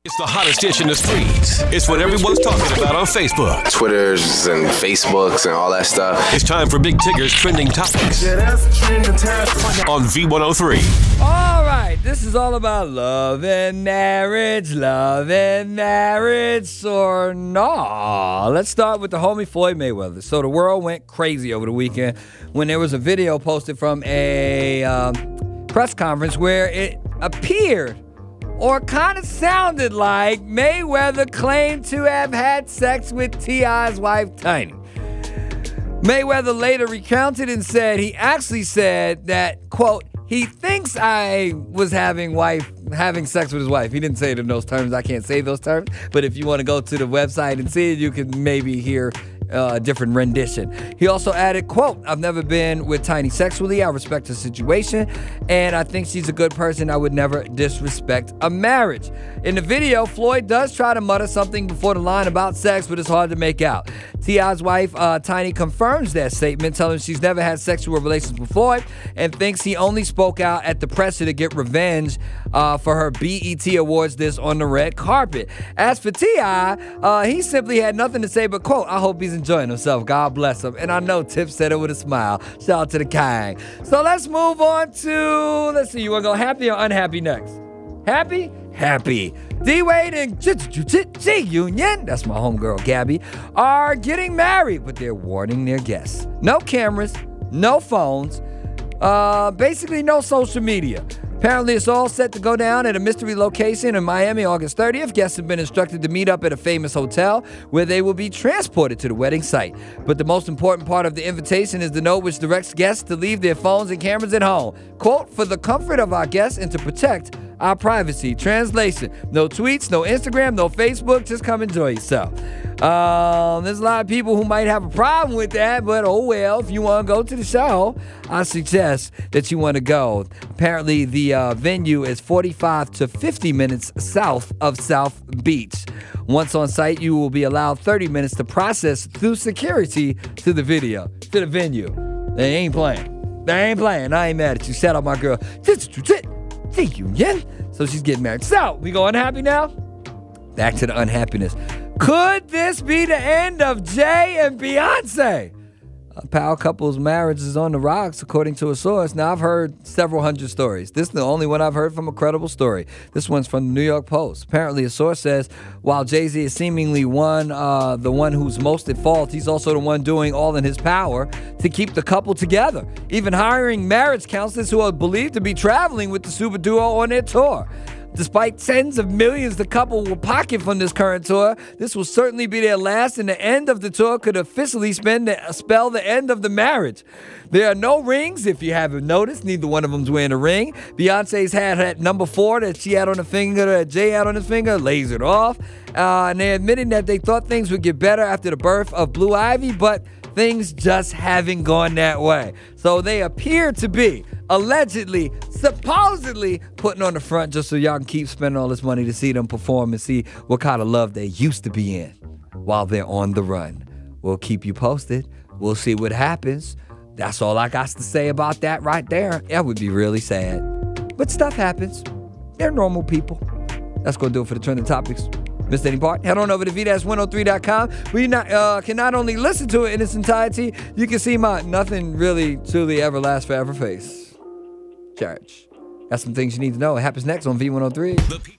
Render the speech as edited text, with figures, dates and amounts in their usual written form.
It's the hottest dish in the streets. It's what everyone's talking about on Facebook, Twitters and Facebooks and all that stuff. It's time for Big Tigger's trending topics on V103. All right, this is all about love and marriage or no. Let's start with the homie Floyd Mayweather. So the world went crazy over the weekend when there was a video posted from a press conference where it appeared or kind of sounded like Mayweather claimed to have had sex with T.I.'s wife, Tiny. Mayweather later recounted and said he actually said that, quote, he thinks I was having sex with his wife. He didn't say it in those terms. I can't say those terms. But if you want to go to the website and see it, you can maybe hear a different rendition. He also added, quote, I've never been with Tiny sexually. I respect her situation, and I think she's a good person. I would never disrespect a marriage. In the video, Floyd does try to mutter something before the line about sex, but it's hard to make out. T.I.'s wife, Tiny, confirms that statement, telling she's never had sexual relations with Floyd and thinks he only spoke out at the presser to get revenge for her BET Awards this on the red carpet. As for T.I., he simply had nothing to say but, quote, I hope he's enjoying himself. God bless him. And I know Tip said it with a smile. Shout out to the king. So let's move on to, let's see, you want to go happy or unhappy next? Happy? Happy. D.Wade and G-Union, that's my homegirl Gabby, are getting married, but they're warning their guests. No cameras, no phones, basically no social media. Apparently, it's all set to go down at a mystery location in Miami August 30th. Guests have been instructed to meet up at a famous hotel where they will be transported to the wedding site. But the most important part of the invitation is the note which directs guests to leave their phones and cameras at home. Quote, for the comfort of our guests and to protect our privacy. Translation, no tweets, no Instagram, no Facebook, just come enjoy yourself. There's a lot of people who might have a problem with that, but oh well, if you want to go to the show, I suggest that you want to go. Apparently, the venue is 45 to 50 minutes south of South Beach. Once on site, you will be allowed 30 minutes to process through security to the venue. They ain't playing. I ain't mad at you. Shout out my girl. So she's getting married. So, we go unhappy now? Back to the unhappiness. Could this be the end of Jay and Beyonce? A power couple's marriage is on the rocks, according to a source. Now, I've heard several hundred stories. This is the only one I've heard from a credible story. This one's from the New York Post. Apparently, a source says, while Jay-Z is seemingly the one who's most at fault, he's also the one doing all in his power to keep the couple together, even hiring marriage counselors who are believed to be traveling with the super duo on their tour. Despite tens of millions the couple will pocket from this current tour, this will certainly be their last, and the end of the tour could officially spell the end of the marriage. There are no rings, if you haven't noticed. Neither one of them's wearing a ring. Beyonce's had number 4 that she had on the finger, that Jay had on his finger, lasered off. And they're admitting that they thought things would get better after the birth of Blue Ivy, but things just haven't gone that way. So they appear to be allegedly, supposedly putting on the front just so y'all can keep spending all this money to see them perform and see what kind of love they used to be in while they're on the run. We'll keep you posted. We'll see what happens. That's all I got to say about that right there. That would be really sad. But stuff happens. They're normal people. That's going to do it for the trending topics. Missed any part? Head on over to V-103.com where you can not only listen to it in its entirety, you can see my nothing really truly ever lasts forever face. Church. That's some things you need to know. It happens next on V103.